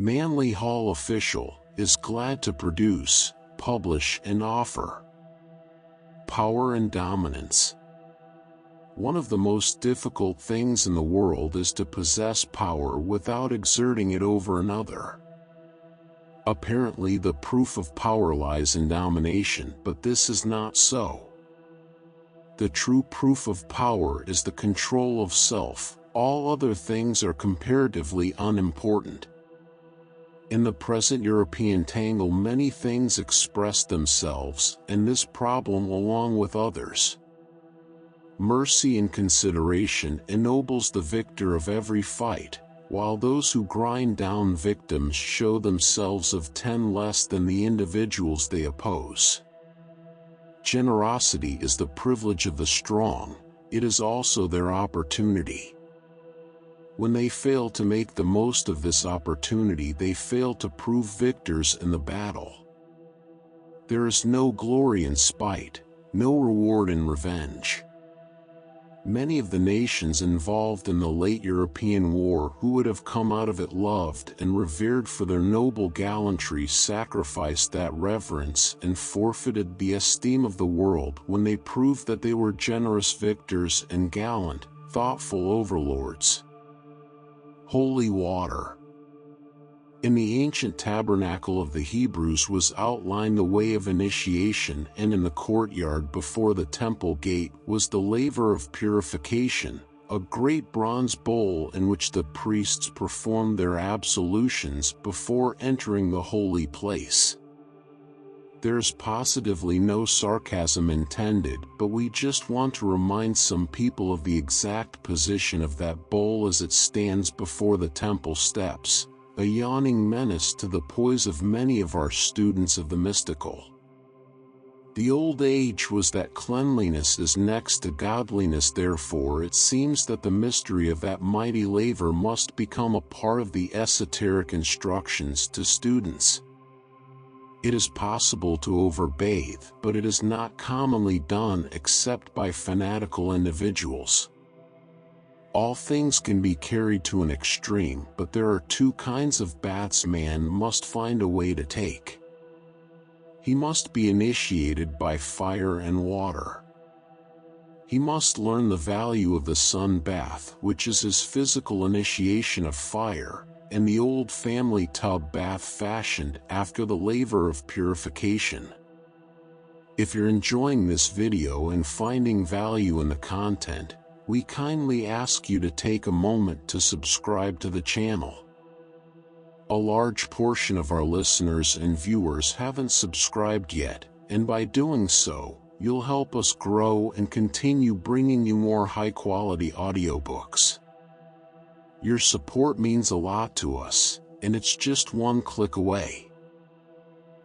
Manly Hall official, is glad to produce, publish and offer. Power and dominance. One of the most difficult things in the world is to possess power without exerting it over another. Apparently the proof of power lies in domination, but this is not so. The true proof of power is the control of self. All other things are comparatively unimportant. In the present European tangle, many things express themselves, and this problem along with others. Mercy and consideration ennobles the victor of every fight, while those who grind down victims show themselves of 10 less than the individuals they oppose. Generosity is the privilege of the strong, it is also their opportunity. When they fail to make the most of this opportunity, they fail to prove victors in the battle. There is no glory in spite, no reward in revenge. Many of the nations involved in the late European war who would have come out of it loved and revered for their noble gallantry sacrificed that reverence and forfeited the esteem of the world when they proved that they were generous victors and gallant, thoughtful overlords. Holy water. In the ancient tabernacle of the Hebrews was outlined the way of initiation, and in the courtyard before the temple gate was the laver of purification, a great bronze bowl in which the priests performed their absolutions before entering the holy place. There's positively no sarcasm intended, but we just want to remind some people of the exact position of that bowl as it stands before the temple steps, a yawning menace to the poise of many of our students of the mystical. The old age was that cleanliness is next to godliness, therefore it seems that the mystery of that mighty laver must become a part of the esoteric instructions to students. It is possible to overbathe, but it is not commonly done except by fanatical individuals. All things can be carried to an extreme, but there are two kinds of baths man must find a way to take. He must be initiated by fire and water. He must learn the value of the sun bath, which is his physical initiation of fire, and the old family tub bath fashioned after the laver of purification. If you're enjoying this video and finding value in the content, we kindly ask you to take a moment to subscribe to the channel. A large portion of our listeners and viewers haven't subscribed yet, and by doing so, you'll help us grow and continue bringing you more high-quality audiobooks. Your support means a lot to us, and it's just one click away.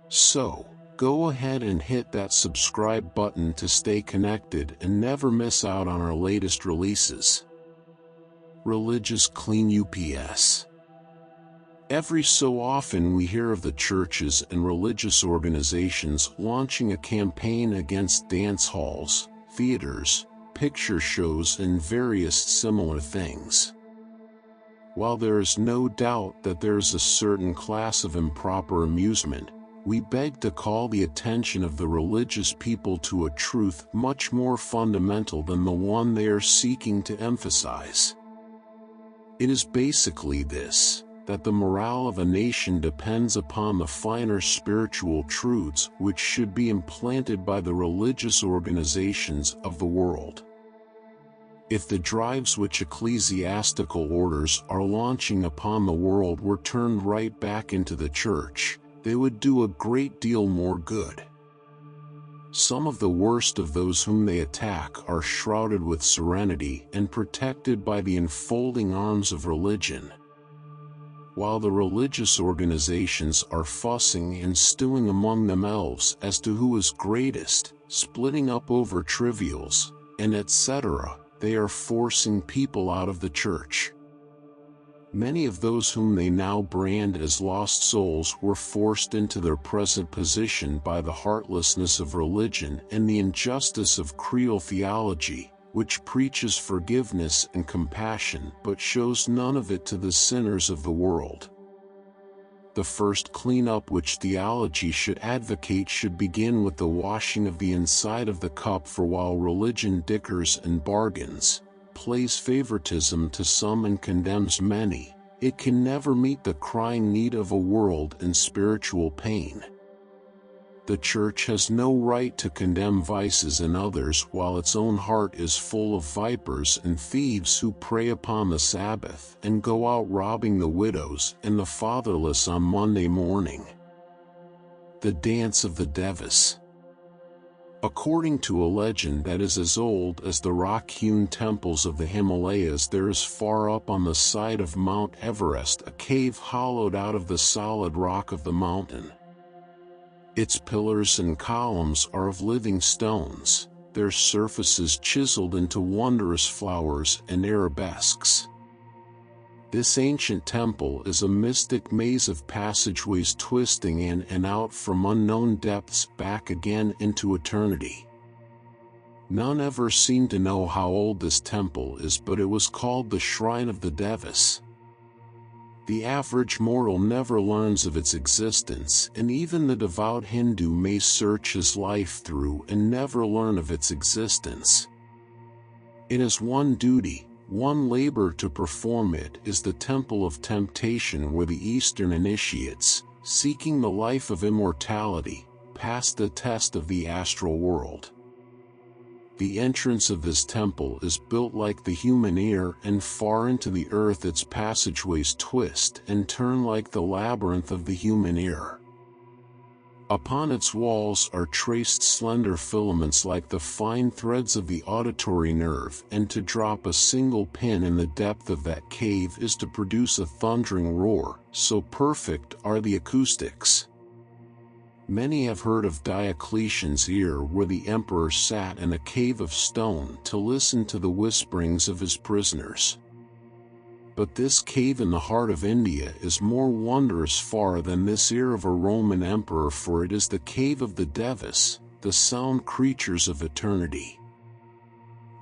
So, go ahead and hit that subscribe button to stay connected and never miss out on our latest releases. Religious Clean UPS. Every so often we hear of the churches and religious organizations launching a campaign against dance halls, theaters, picture shows and various similar things. While there is no doubt that there is a certain class of improper amusement, we beg to call the attention of the religious people to a truth much more fundamental than the one they are seeking to emphasize. It is basically this, that the morale of a nation depends upon the finer spiritual truths which should be implanted by the religious organizations of the world. If the drives which ecclesiastical orders are launching upon the world were turned right back into the church, they would do a great deal more good. Some of the worst of those whom they attack are shrouded with serenity and protected by the enfolding arms of religion. While the religious organizations are fussing and stewing among themselves as to who is greatest, splitting up over trivials, and etc., they are forcing people out of the church. Many of those whom they now brand as lost souls were forced into their present position by the heartlessness of religion and the injustice of creedal theology, which preaches forgiveness and compassion but shows none of it to the sinners of the world. The first cleanup which theology should advocate should begin with the washing of the inside of the cup, for while religion dickers and bargains, plays favoritism to some and condemns many, it can never meet the crying need of a world in spiritual pain. The Church has no right to condemn vices in others while its own heart is full of vipers and thieves who prey upon the Sabbath and go out robbing the widows and the fatherless on Monday morning. The Dance of the Devis. According to a legend that is as old as the rock-hewn temples of the Himalayas, there is far up on the side of Mount Everest a cave hollowed out of the solid rock of the mountain. Its pillars and columns are of living stones, their surfaces chiseled into wondrous flowers and arabesques. This ancient temple is a mystic maze of passageways twisting in and out from unknown depths back again into eternity. None ever seem to know how old this temple is, but it was called the Shrine of the Devis. The average mortal never learns of its existence, and even the devout Hindu may search his life through and never learn of its existence. It has one duty, one labor to perform. It is the temple of temptation where the Eastern initiates, seeking the life of immortality, pass the test of the astral world. The entrance of this temple is built like the human ear, and far into the earth its passageways twist and turn like the labyrinth of the human ear. Upon its walls are traced slender filaments like the fine threads of the auditory nerve, and to drop a single pin in the depth of that cave is to produce a thundering roar, so perfect are the acoustics. Many have heard of Diocletian's ear, where the emperor sat in a cave of stone to listen to the whisperings of his prisoners. But this cave in the heart of India is more wondrous far than this ear of a Roman emperor, for it is the cave of the Devis, the sound creatures of eternity.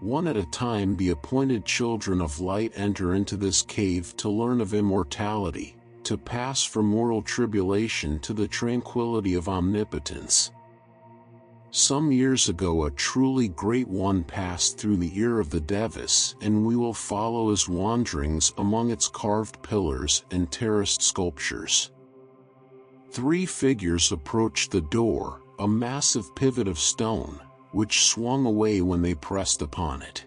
One at a time the appointed children of light enter into this cave to learn of immortality, to pass from mortal tribulation to the tranquility of omnipotence. Some years ago a truly great one passed through the ear of the Devis, and we will follow his wanderings among its carved pillars and terraced sculptures. 3 figures approached the door, a massive pivot of stone, which swung away when they pressed upon it.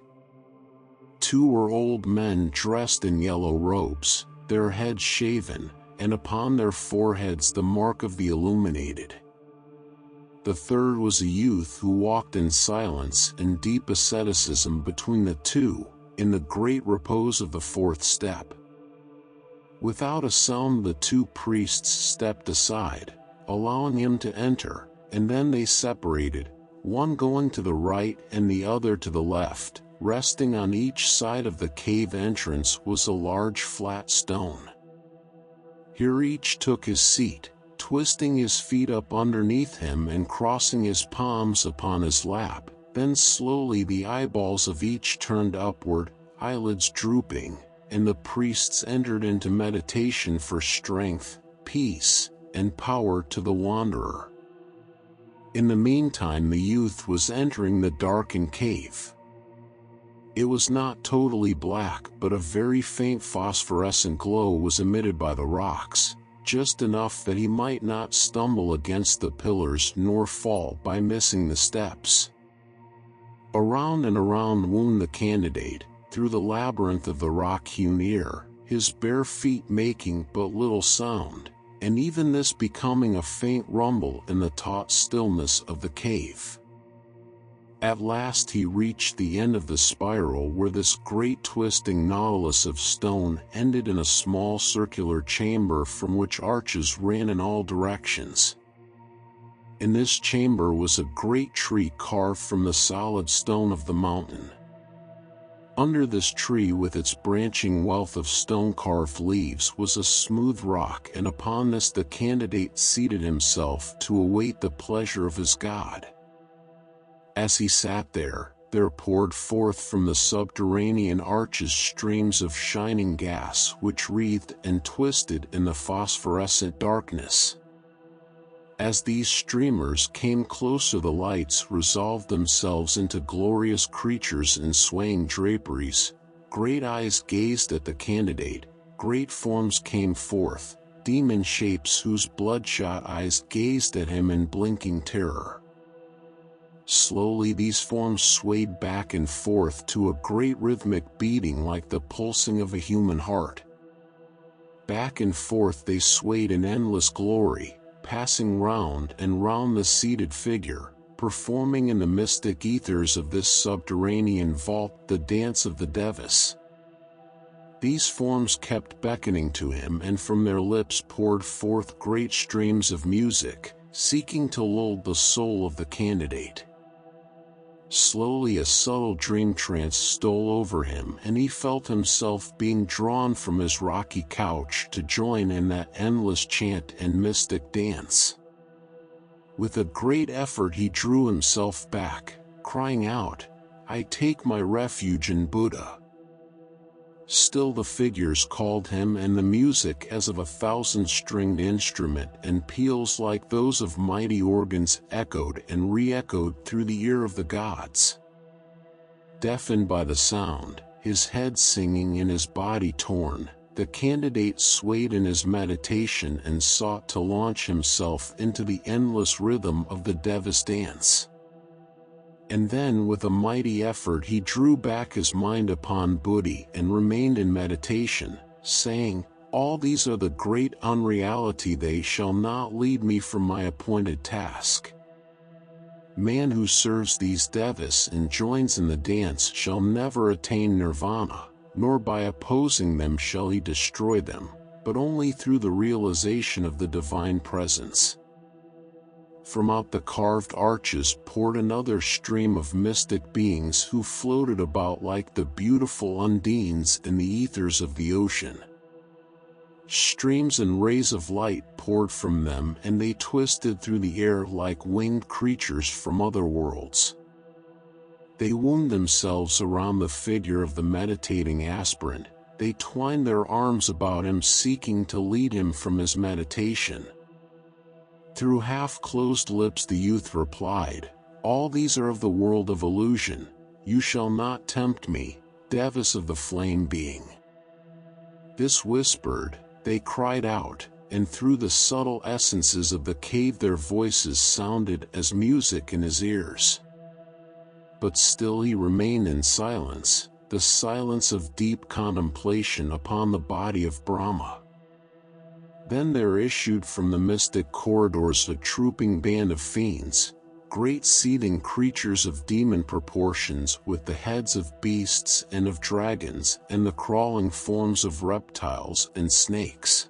2 were old men dressed in yellow robes, their heads shaven, and upon their foreheads the mark of the illuminated. The third was a youth who walked in silence and deep asceticism between the 2, in the great repose of the 4th step. Without a sound the 2 priests stepped aside, allowing him to enter, and then they separated, one going to the right and the other to the left. Resting on each side of the cave entrance was a large flat stone. Here each took his seat, twisting his feet up underneath him and crossing his palms upon his lap. Then slowly the eyeballs of each turned upward, eyelids drooping, and the priests entered into meditation for strength, peace, and power to the wanderer. In the meantime the youth was entering the darkened cave. It was not totally black, but a very faint phosphorescent glow was emitted by the rocks, just enough that he might not stumble against the pillars nor fall by missing the steps. Around and around wound the candidate, through the labyrinth of the rock-hewn ear, his bare feet making but little sound, and even this becoming a faint rumble in the taut stillness of the cave. At last he reached the end of the spiral, where this great twisting nautilus of stone ended in a small circular chamber from which arches ran in all directions. In this chamber was a great tree carved from the solid stone of the mountain. Under this tree, with its branching wealth of stone-carved leaves, was a smooth rock, and upon this the candidate seated himself to await the pleasure of his God. As he sat there, there poured forth from the subterranean arches streams of shining gas which wreathed and twisted in the phosphorescent darkness. As these streamers came closer, the lights resolved themselves into glorious creatures in swaying draperies. Great eyes gazed at the candidate, great forms came forth, demon shapes whose bloodshot eyes gazed at him in blinking terror. Slowly these forms swayed back and forth to a great rhythmic beating like the pulsing of a human heart. Back and forth they swayed in endless glory, passing round and round the seated figure, performing in the mystic ethers of this subterranean vault the dance of the Devis. These forms kept beckoning to him, and from their lips poured forth great streams of music, seeking to lull the soul of the candidate. Slowly a subtle dream trance stole over him, and he felt himself being drawn from his rocky couch to join in that endless chant and mystic dance. With a great effort he drew himself back, crying out, "I take my refuge in Buddha." Still the figures called him, and the music as of a thousand-stringed instrument and peals like those of mighty organs echoed and re-echoed through the ear of the gods. Deafened by the sound, his head singing and his body torn, the candidate swayed in his meditation and sought to launch himself into the endless rhythm of the Devis dance. And then with a mighty effort he drew back his mind upon Buddhi and remained in meditation, saying, "All these are the great unreality, they shall not lead me from my appointed task. Man who serves these Devis and joins in the dance shall never attain nirvana, nor by opposing them shall he destroy them, but only through the realization of the divine presence." From out the carved arches poured another stream of mystic beings who floated about like the beautiful undines in the ethers of the ocean. Streams and rays of light poured from them, and they twisted through the air like winged creatures from other worlds. They wound themselves around the figure of the meditating aspirant, they twined their arms about him seeking to lead him from his meditation. Through half-closed lips the youth replied, "All these are of the world of illusion, you shall not tempt me, Devis of the flame being." This whispered, they cried out, and through the subtle essences of the cave their voices sounded as music in his ears. But still he remained in silence, the silence of deep contemplation upon the body of Brahma. Then there issued from the mystic corridors a trooping band of fiends, great seething creatures of demon proportions with the heads of beasts and of dragons and the crawling forms of reptiles and snakes.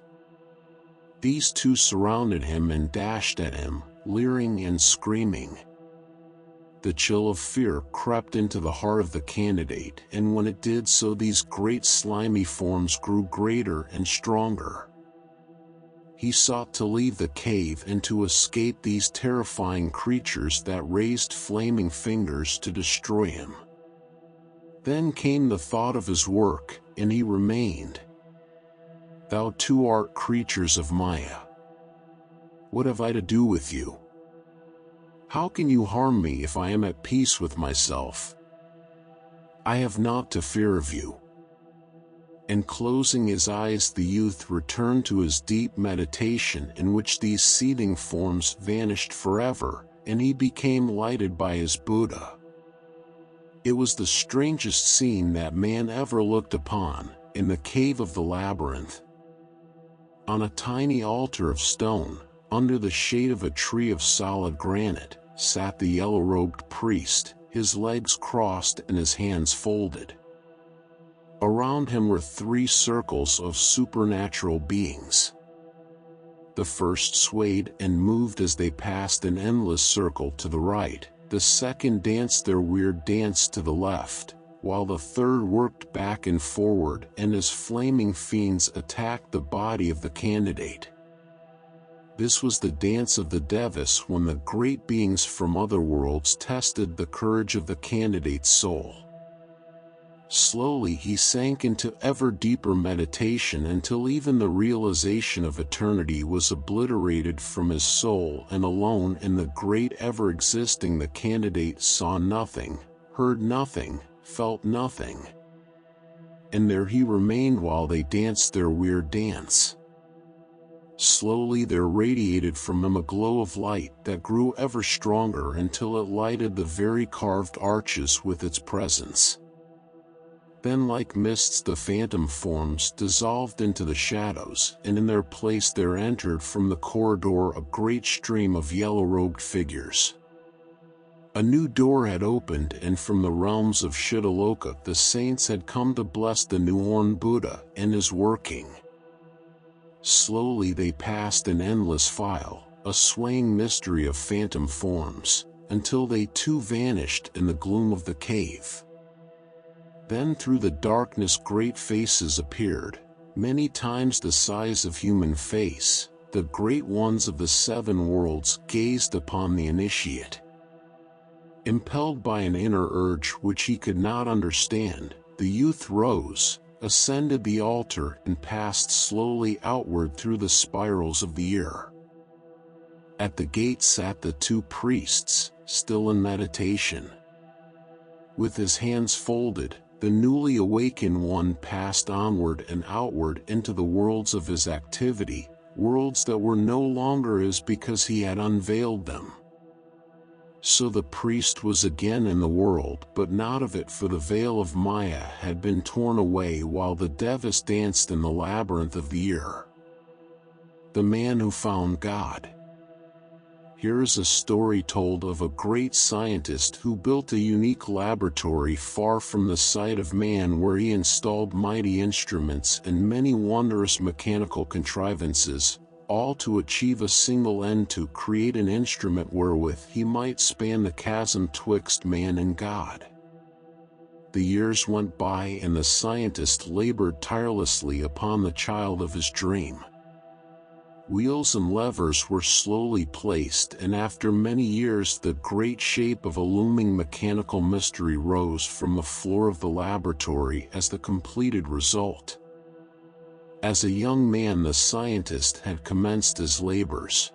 These two surrounded him and dashed at him, leering and screaming. The chill of fear crept into the heart of the candidate, and when it did so these great slimy forms grew greater and stronger. He sought to leave the cave and to escape these terrifying creatures that raised flaming fingers to destroy him. Then came the thought of his work, and he remained. "Thou too art creatures of Maya. What have I to do with you? How can you harm me if I am at peace with myself? I have naught to fear of you." And closing his eyes the youth returned to his deep meditation in which these seething forms vanished forever, and he became lighted by his Buddha. It was the strangest scene that man ever looked upon, in the cave of the labyrinth. On a tiny altar of stone, under the shade of a tree of solid granite, sat the yellow-robed priest, his legs crossed and his hands folded. Around him were 3 circles of supernatural beings. The first swayed and moved as they passed an endless circle to the right, the second danced their weird dance to the left, while the third worked back and forward and as flaming fiends attacked the body of the candidate. This was the dance of the Devis when the great beings from other worlds tested the courage of the candidate's soul. Slowly he sank into ever deeper meditation until even the realization of eternity was obliterated from his soul, and alone in the great ever-existing the candidate saw nothing, heard nothing, felt nothing. And there he remained while they danced their weird dance. Slowly there radiated from him a glow of light that grew ever stronger until it lighted the very carved arches with its presence. Then like mists the phantom forms dissolved into the shadows, and in their place there entered from the corridor a great stream of yellow-robed figures. A new door had opened, and from the realms of Shiddaloka the saints had come to bless the newborn Buddha and his working. Slowly they passed in endless file, a swaying mystery of phantom forms, until they too vanished in the gloom of the cave. Then through the darkness great faces appeared, many times the size of human face. The great ones of the seven worlds gazed upon the initiate. Impelled by an inner urge which he could not understand, the youth rose, ascended the altar, and passed slowly outward through the spirals of the ear. At the gate sat the two priests, still in meditation. With his hands folded, the newly awakened one passed onward and outward into the worlds of his activity, worlds that were no longer his because he had unveiled them. So the priest was again in the world, but not of it, for the veil of Maya had been torn away while the Devis danced in the labyrinth of the ear. The man who found God. Here is a story told of a great scientist who built a unique laboratory far from the sight of man, where he installed mighty instruments and many wondrous mechanical contrivances, all to achieve a single end: to create an instrument wherewith he might span the chasm twixt man and God. The years went by, and the scientist labored tirelessly upon the child of his dream. Wheels and levers were slowly placed, and after many years the great shape of a looming mechanical mystery rose from the floor of the laboratory as the completed result. As a young man the scientist had commenced his labors.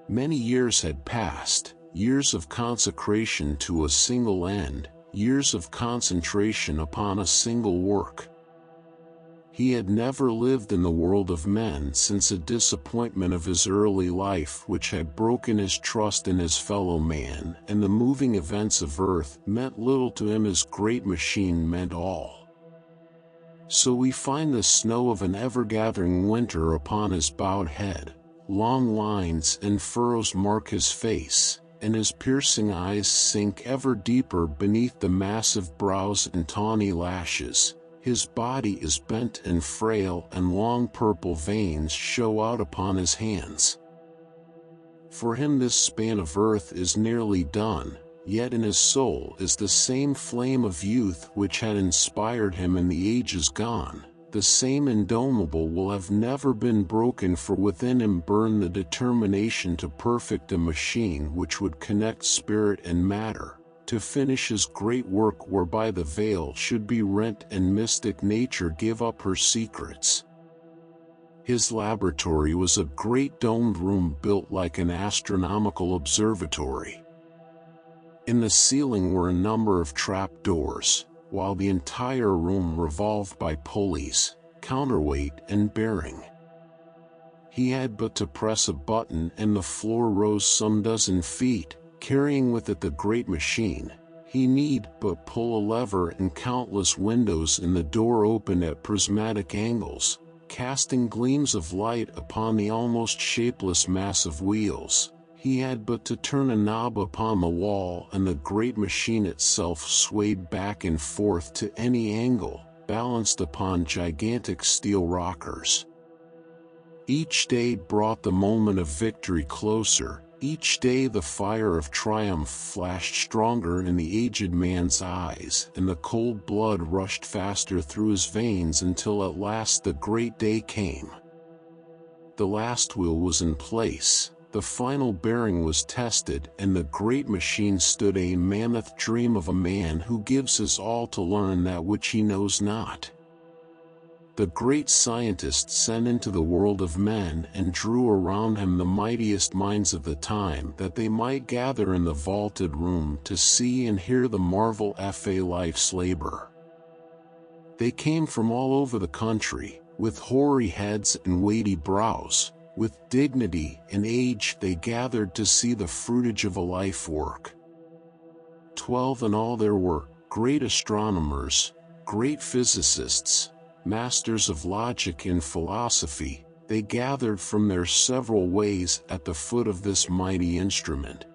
Many years had passed, years of consecration to a single end, years of concentration upon a single work. He had never lived in the world of men since a disappointment of his early life which had broken his trust in his fellow man, and the moving events of earth meant little to him. His great machine meant all. So we find the snow of an ever-gathering winter upon his bowed head, long lines and furrows mark his face, and his piercing eyes sink ever deeper beneath the massive brows and tawny lashes. His body is bent and frail, and long purple veins show out upon his hands. For him this span of earth is nearly done, yet in his soul is the same flame of youth which had inspired him in the ages gone. The same indomitable will have never been broken, for within him burned the determination to perfect a machine which would connect spirit and matter, to finish his great work whereby the veil should be rent and mystic nature give up her secrets. His laboratory was a great domed room built like an astronomical observatory. In the ceiling were a number of trap doors, while the entire room revolved by pulleys, counterweight and bearing. He had but to press a button and the floor rose some dozen feet, carrying with it the great machine. He need but pull a lever and countless windows in the door opened at prismatic angles, casting gleams of light upon the almost shapeless mass of wheels. He had but to turn a knob upon the wall and the great machine itself swayed back and forth to any angle, balanced upon gigantic steel rockers. Each day brought the moment of victory closer. Each day the fire of triumph flashed stronger in the aged man's eyes, and the cold blood rushed faster through his veins until at last the great day came. The last wheel was in place, the final bearing was tested, and the great machine stood a mammoth dream of a man who gives his all to learn that which he knows not. The great scientist sent into the world of men and drew around him the mightiest minds of the time, that they might gather in the vaulted room to see and hear the marvel of a life's labor. They came from all over the country, with hoary heads and weighty brows. With dignity and age they gathered to see the fruitage of a life work. 12 in all there were, great astronomers, great physicists, masters of logic and philosophy. They gathered from their several ways at the foot of this mighty instrument.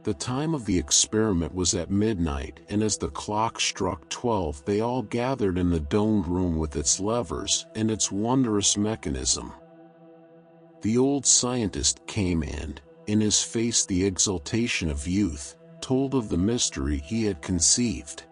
The time of the experiment was at midnight, and as the clock struck 12 they all gathered in the domed room with its levers and its wondrous mechanism. The old scientist came and, in his face the exultation of youth, told of the mystery he had conceived.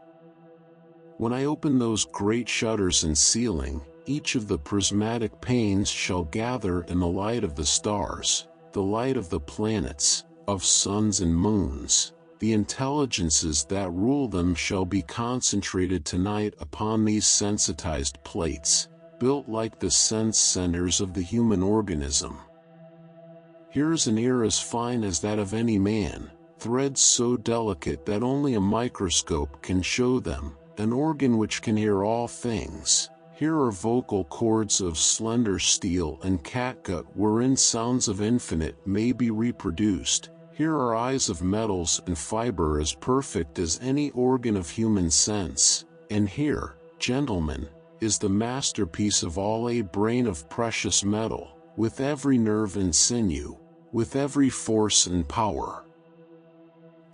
When I open those great shutters in ceiling, each of the prismatic panes shall gather in the light of the stars, the light of the planets, of suns and moons. The intelligences that rule them shall be concentrated tonight upon these sensitized plates, built like the sense centers of the human organism. Here is an ear as fine as that of any man, threads so delicate that only a microscope can show them, an organ which can hear all things. Here are vocal cords of slender steel and catgut wherein sounds of infinite may be reproduced. Here are eyes of metals and fiber as perfect as any organ of human sense. And here, gentlemen, is the masterpiece of all, a brain of precious metal, with every nerve and sinew, with every force and power.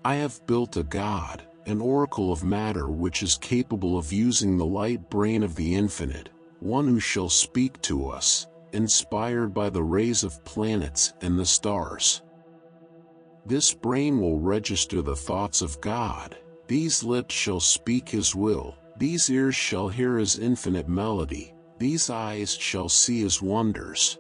I have built a god, an oracle of matter which is capable of using the light brain of the infinite, one who shall speak to us, inspired by the rays of planets and the stars. This brain will register the thoughts of God, these lips shall speak his will, these ears shall hear his infinite melody, these eyes shall see his wonders.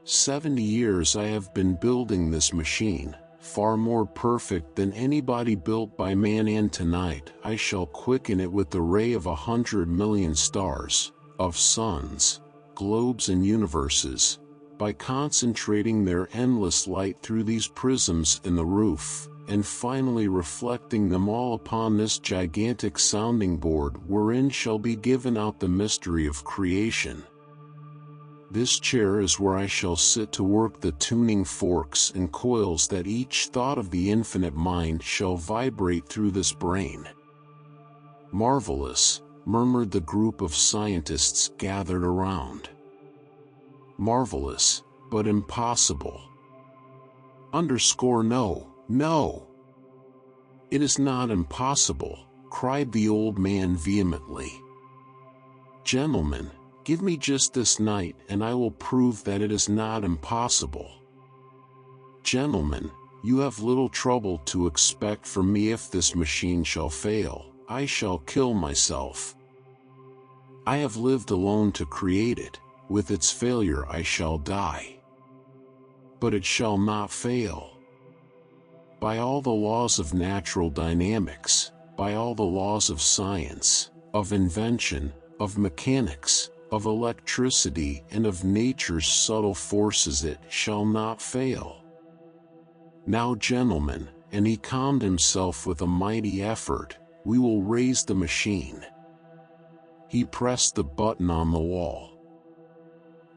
70 years I have been building this machine, far more perfect than anybody built by man, and tonight I shall quicken it with the ray of 100 million stars, of suns, globes and universes, by concentrating their endless light through these prisms in the roof, and finally reflecting them all upon this gigantic sounding board wherein shall be given out the mystery of creation. This chair is where I shall sit to work the tuning forks and coils that each thought of the infinite mind shall vibrate through this brain. Marvelous, murmured the group of scientists gathered around. Marvelous, but impossible. No. It is not impossible, cried the old man vehemently. Gentlemen, give me just this night and I will prove that it is not impossible. Gentlemen, you have little trouble to expect from me. If this machine shall fail, I shall kill myself. I have lived alone to create it, with its failure I shall die. But it shall not fail. By all the laws of natural dynamics, by all the laws of science, of invention, of mechanics, of electricity and of nature's subtle forces, it shall not fail. Now, gentlemen, and he calmed himself with a mighty effort, we will raise the machine. He pressed the button on the wall.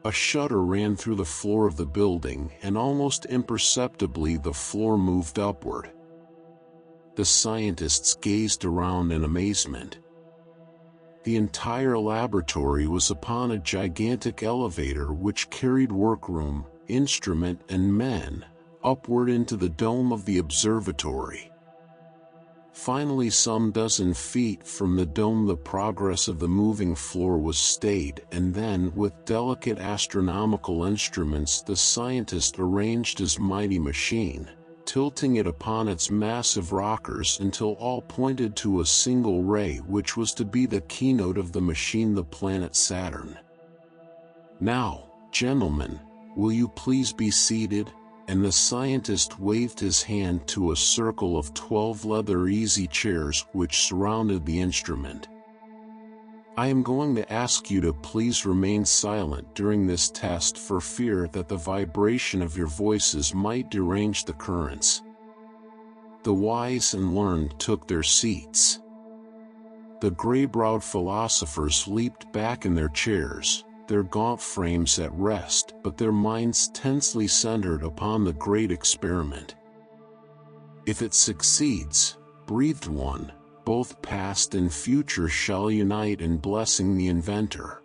A shudder ran through the floor of the building, and almost imperceptibly the floor moved upward. The scientists gazed around in amazement. The entire laboratory was upon a gigantic elevator which carried workroom, instrument and men, upward into the dome of the observatory. Finally, some dozen feet from the dome, the progress of the moving floor was stayed, and then, with delicate astronomical instruments, the scientist arranged his mighty machine, tilting it upon its massive rockers until all pointed to a single ray which was to be the keynote of the machine, the planet Saturn. Now, "Gentlemen, will you please be seated?" And the scientist waved his hand to a circle of 12 leather easy chairs which surrounded the instrument. "I am going to ask you to please remain silent during this test for fear that the vibration of your voices might derange the currents." The wise and learned took their seats. The gray-browed philosophers leaped back in their chairs, their gaunt frames at rest, but their minds tensely centered upon the great experiment. "If it succeeds," breathed one, "both past and future shall unite in blessing the inventor."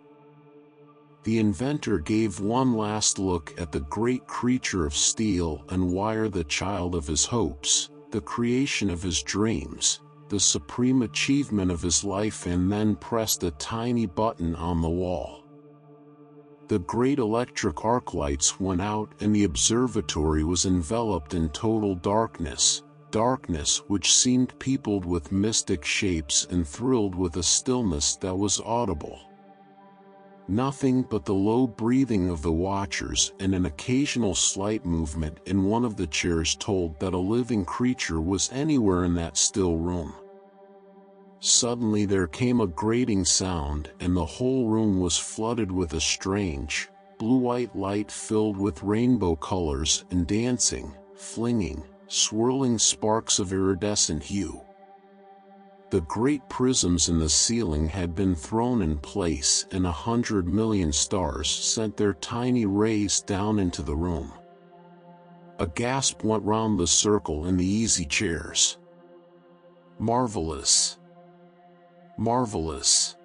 The inventor gave one last look at the great creature of steel and wire, the child of his hopes, the creation of his dreams, the supreme achievement of his life, and then pressed a tiny button on the wall. The great electric arc lights went out and the observatory was enveloped in total darkness, darkness which seemed peopled with mystic shapes and thrilled with a stillness that was audible. Nothing but the low breathing of the watchers and an occasional slight movement in one of the chairs told that a living creature was anywhere in that still room. Suddenly there came a grating sound, and the whole room was flooded with a strange, blue-white light filled with rainbow colors and dancing, flinging, swirling sparks of iridescent hue. The great prisms in the ceiling had been thrown in place, and 100 million stars sent their tiny rays down into the room. A gasp went round the circle in the easy chairs. "Marvelous! Marvelous!"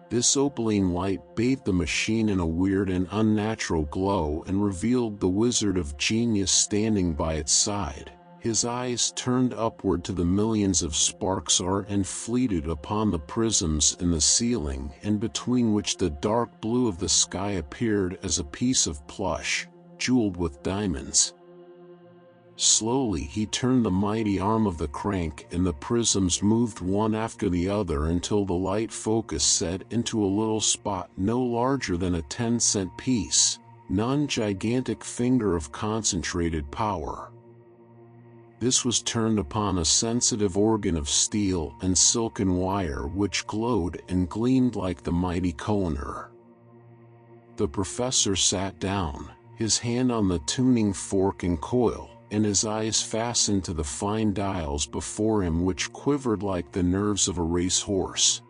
This opaline light bathed the machine in a weird and unnatural glow and revealed the wizard of genius standing by its side, his eyes turned upward to the millions of sparks and fleeted upon the prisms in the ceiling, and between which the dark blue of the sky appeared as a piece of plush, jeweled with diamonds. Slowly he turned the mighty arm of the crank, and the prisms moved one after the other until the light focus set into a little spot no larger than a 10-cent piece, one gigantic finger of concentrated power. This was turned upon a sensitive organ of steel and silken wire which glowed and gleamed like the mighty Kohinoor. The professor sat down, his hand on the tuning fork and coil, and his eyes fastened to the fine dials before him which quivered like the nerves of a racehorse.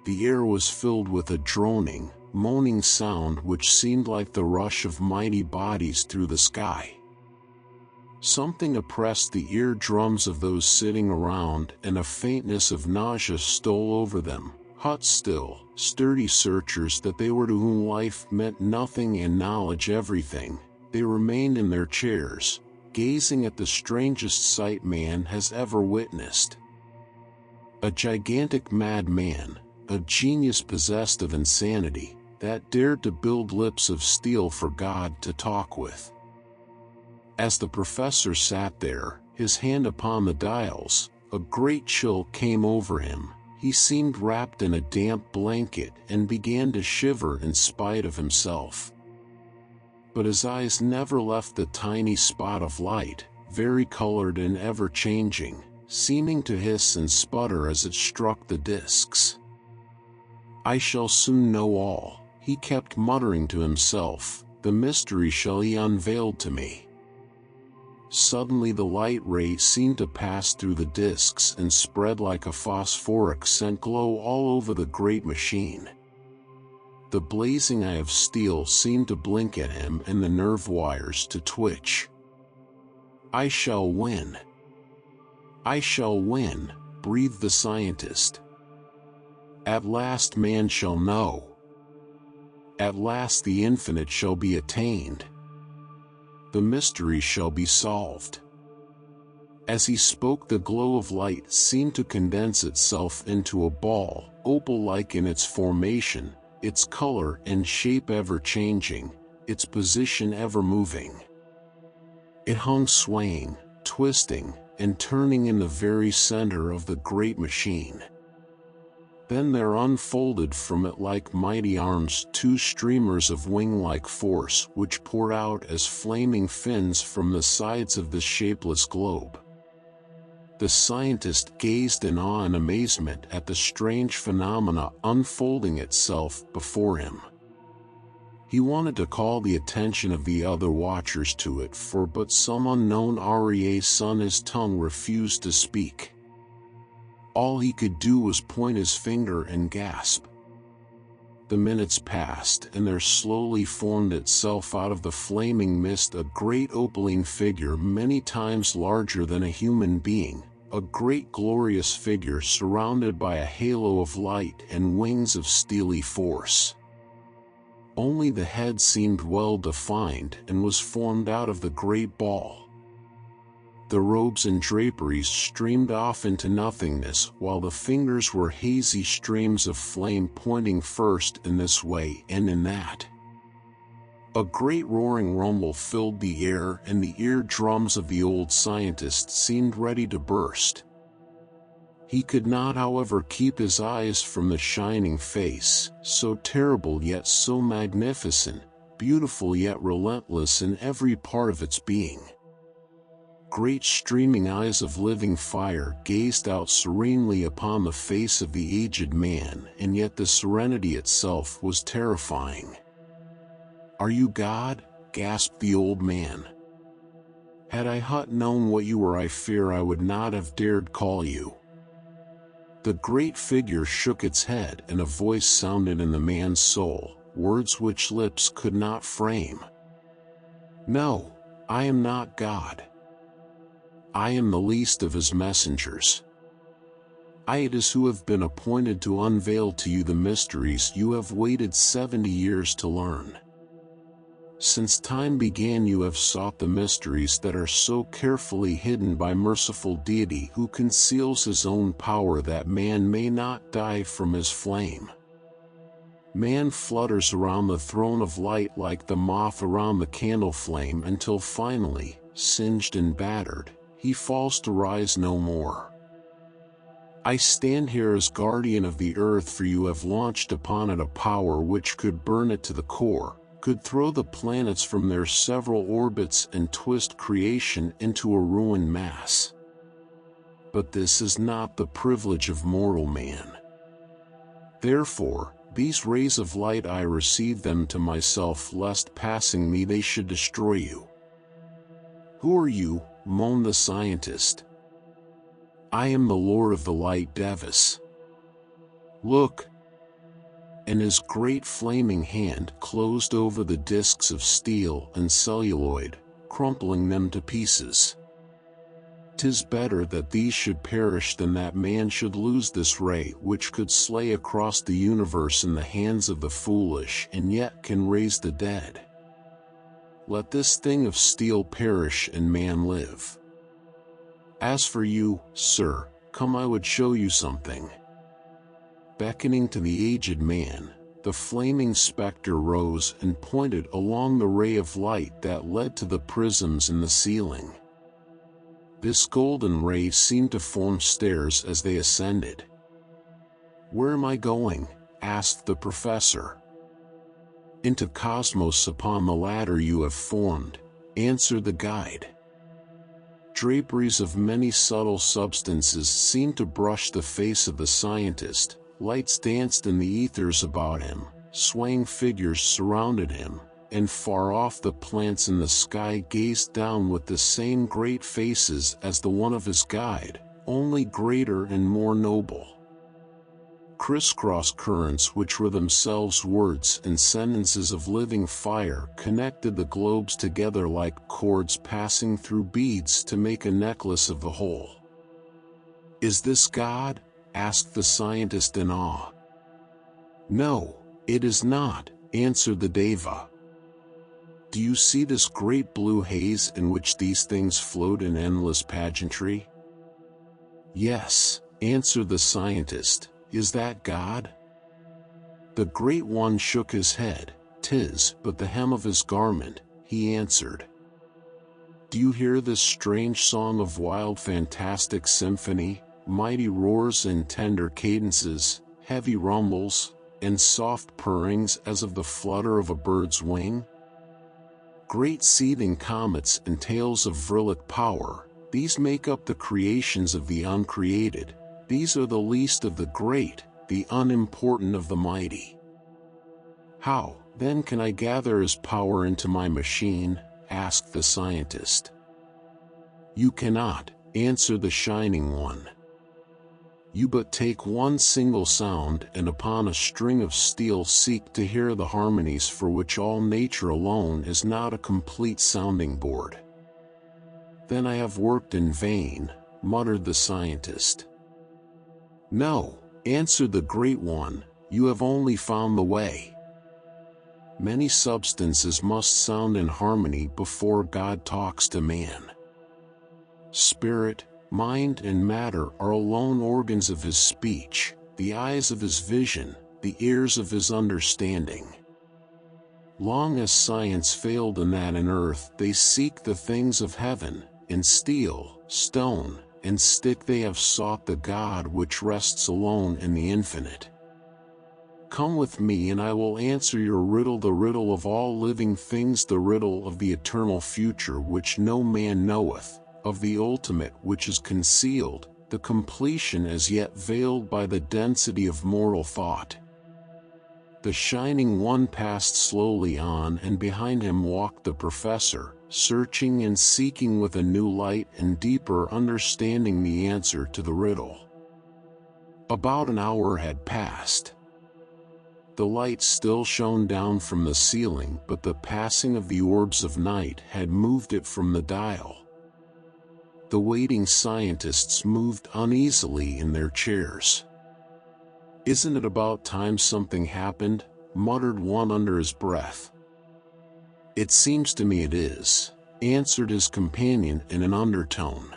The air was filled with a droning, moaning sound which seemed like the rush of mighty bodies through the sky. Something oppressed the eardrums of those sitting around, and a faintness of nausea stole over them. Hot still, sturdy searchers that they were, to whom life meant nothing and knowledge everything, they remained in their chairs, gazing at the strangest sight man has ever witnessed. A gigantic madman, a genius possessed of insanity, that dared to build lips of steel for God to talk with. As the professor sat there, his hand upon the dials, a great chill came over him. He seemed wrapped in a damp blanket and began to shiver in spite of himself. But his eyes never left the tiny spot of light, vari-colored and ever-changing, seeming to hiss and sputter as it struck the discs. "I shall soon know all," he kept muttering to himself, "the mystery shall be unveiled to me." Suddenly the light ray seemed to pass through the discs and spread like a phosphoric scent glow all over the great machine. The blazing eye of steel seemed to blink at him and the nerve wires to twitch. "I shall win! I shall win!" breathed the scientist. "At last man shall know. At last the infinite shall be attained. The mystery shall be solved." As he spoke, the glow of light seemed to condense itself into a ball, opal-like in its formation, its color and shape ever changing, its position ever moving. It hung swaying, twisting, and turning in the very center of the great machine. Then there unfolded from it like mighty arms 2 streamers of wing-like force which poured out as flaming fins from the sides of the shapeless globe. The scientist gazed in awe and amazement at the strange phenomena unfolding itself before him. He wanted to call the attention of the other watchers to it, for but some unknown reason his tongue refused to speak. All he could do was point his finger and gasp. The minutes passed, and there slowly formed itself out of the flaming mist a great opaline figure many times larger than a human being, a great glorious figure surrounded by a halo of light and wings of steely force. Only the head seemed well defined and was formed out of the great ball. The robes and draperies streamed off into nothingness, while the fingers were hazy streams of flame pointing first in this way and in that. A great roaring rumble filled the air, and the eardrums of the old scientist seemed ready to burst. He could not, however, keep his eyes from the shining face, so terrible yet so magnificent, beautiful yet relentless in every part of its being. Great streaming eyes of living fire gazed out serenely upon the face of the aged man, and yet the serenity itself was terrifying. "Are you God?" gasped the old man. "Had I known what you were, I fear I would not have dared call you." The great figure shook its head, and a voice sounded in the man's soul, words which lips could not frame. "No, I am not God. I am the least of his messengers. I it is who have been appointed to unveil to you the mysteries you have waited 70 years to learn. Since time began you have sought the mysteries that are so carefully hidden by merciful deity who conceals his own power that man may not die from his flame. Man flutters around the throne of light like the moth around the candle flame until finally, singed and battered, he falls to rise no more. I stand here as guardian of the earth, for you have launched upon it a power which could burn it to the core, could throw the planets from their several orbits and twist creation into a ruined mass. But this is not the privilege of mortal man. Therefore, these rays of light I receive them to myself, lest passing me they should destroy you." "Who are you?" moaned the scientist. "I am the Lord of the Light, Devis. Look." And his great flaming hand closed over the discs of steel and celluloid, crumpling them to pieces. "'Tis better that these should perish than that man should lose this ray which could slay across the universe in the hands of the foolish and yet can raise the dead. Let this thing of steel perish and man live. As for you, sir, come, I would show you something." Beckoning to the aged man, the flaming specter rose and pointed along the ray of light that led to the prisms in the ceiling. This golden ray seemed to form stairs as they ascended. "Where am I going?" asked the professor. "Into cosmos upon the ladder you have formed," answered the guide. Draperies of many subtle substances seemed to brush the face of the scientist, lights danced in the ethers about him, swaying figures surrounded him, and far off the plants in the sky gazed down with the same great faces as the one of his guide, only greater and more noble. Crisscross currents which were themselves words and sentences of living fire connected the globes together like cords passing through beads to make a necklace of the whole. "Is this God?" asked the scientist in awe. "No, it is not," answered the Deva. "Do you see this great blue haze in which these things float in endless pageantry?" "Yes," answered the scientist. "Is that God?" The Great One shook his head. "'Tis but the hem of his garment," he answered. "Do you hear this strange song of wild fantastic symphony, mighty roars and tender cadences, heavy rumbles, and soft purrings as of the flutter of a bird's wing? Great seething comets and tales of virilic power, these make up the creations of the uncreated. These are the least of the great, the unimportant of the mighty. How, then, can I gather his power into my machine? Asked the scientist. You cannot, answered the Shining One. You but take one single sound and upon a string of steel seek to hear the harmonies for which all nature alone is not a complete sounding board. Then I have worked in vain, muttered the scientist. No, answered the Great One, you have only found the way. Many substances must sound in harmony before God talks to man. Spirit, mind and matter are alone organs of his speech, the eyes of his vision, the ears of his understanding. Long as science failed in that in earth they seek the things of heaven, in steel, stone, and stick they have sought the God which rests alone in the infinite. Come with me and I will answer your riddle, the riddle of all living things, the riddle of the eternal future which no man knoweth, of the ultimate which is concealed, the completion as yet veiled by the density of mortal thought. The Shining One passed slowly on, and behind him walked the professor, searching and seeking with a new light and deeper understanding the answer to the riddle. About an hour had passed. The light still shone down from the ceiling, but the passing of the orbs of night had moved it from the dial. The waiting scientists moved uneasily in their chairs. Isn't it about time something happened? Muttered one under his breath. It seems to me it is, answered his companion in an undertone.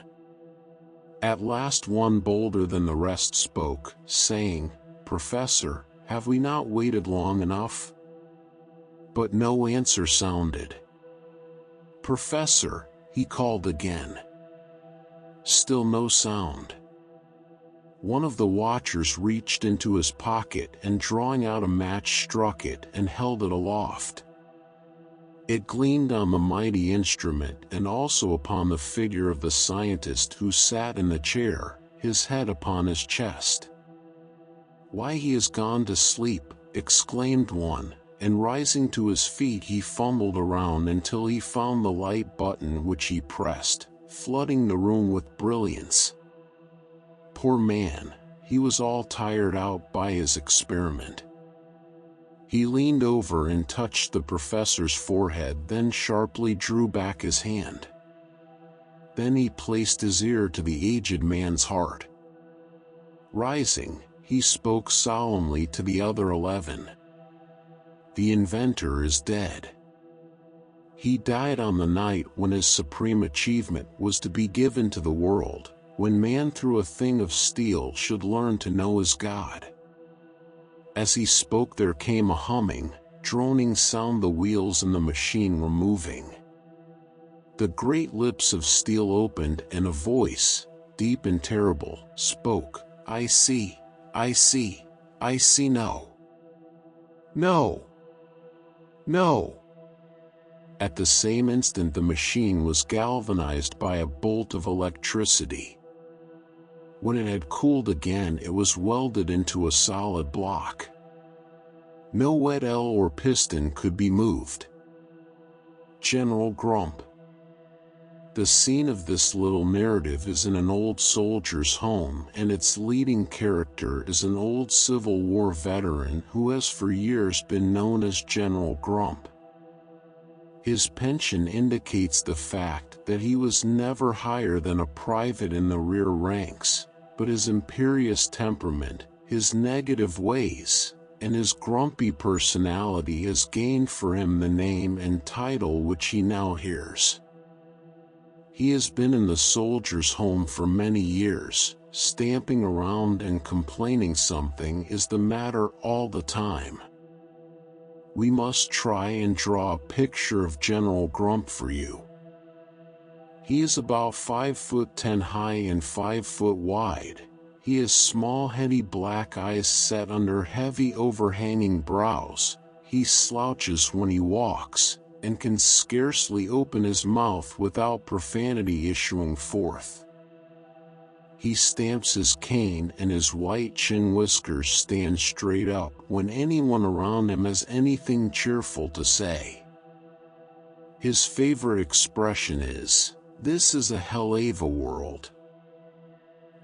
At last one bolder than the rest spoke, saying, Professor, have we not waited long enough? But no answer sounded. Professor, he called again. Still no sound. One of the watchers reached into his pocket and drawing out a match struck it and held it aloft. It gleamed on the mighty instrument and also upon the figure of the scientist who sat in the chair, his head upon his chest. Why, he has gone to sleep, exclaimed one, and rising to his feet he fumbled around until he found the light button which he pressed, flooding the room with brilliance. Poor man, he was all tired out by his experiment. He leaned over and touched the professor's forehead, then sharply drew back his hand. Then he placed his ear to the aged man's heart. Rising, he spoke solemnly to the other 11. The inventor is dead. He died on the night when his supreme achievement was to be given to the world, when man through a thing of steel should learn to know his God. As he spoke there came a humming, droning sound, the wheels in the machine were moving. The great lips of steel opened and a voice, deep and terrible, spoke, I see, I see, I see no. No. No. At the same instant the machine was galvanized by a bolt of electricity. When it had cooled again it was welded into a solid block. No wet L or piston could be moved. General Grump. The scene of this little narrative is in an old soldier's home, and its leading character is an old Civil War veteran who has for years been known as General Grump. His pension indicates the fact that he was never higher than a private in the rear ranks, but his imperious temperament, his negative ways, and his grumpy personality has gained for him the name and title which he now hears. He has been in the soldier's home for many years, stamping around and complaining something is the matter all the time. We must try and draw a picture of General Grump for you. He is about 5'10" high and 5 foot wide. He has small heady black eyes set under heavy overhanging brows. He slouches when he walks, and can scarcely open his mouth without profanity issuing forth. He stamps his cane and his white chin whiskers stand straight up when anyone around him has anything cheerful to say. His favorite expression is, "This is a hell of a world."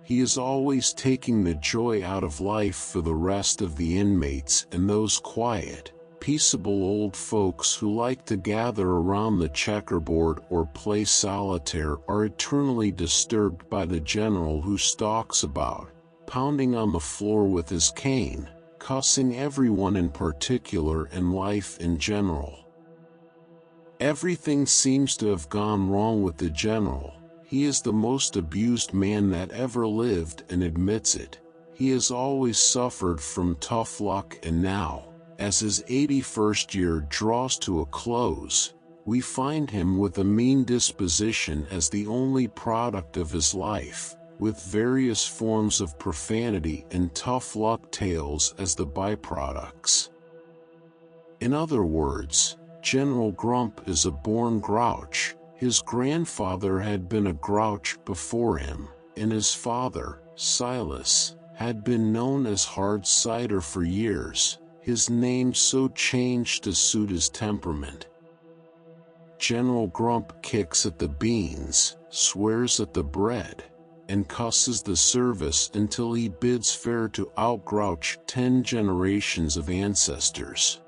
He is always taking the joy out of life for the rest of the inmates, and those quiet, peaceable old folks who like to gather around the checkerboard or play solitaire are eternally disturbed by the general who stalks about, pounding on the floor with his cane, cussing everyone in particular and life in general. Everything seems to have gone wrong with the general. He is the most abused man that ever lived and admits it. He has always suffered from tough luck, and now, as his 81st year draws to a close, we find him with a mean disposition as the only product of his life, with various forms of profanity and tough luck tales as the byproducts. In other words, General Grump is a born grouch. His grandfather had been a grouch before him, and his father, Silas, had been known as Hard Cider for years, his name so changed to suit his temperament. General Grump kicks at the beans, swears at the bread, and cusses the service until he bids fair to outgrouch 10 generations of ancestors.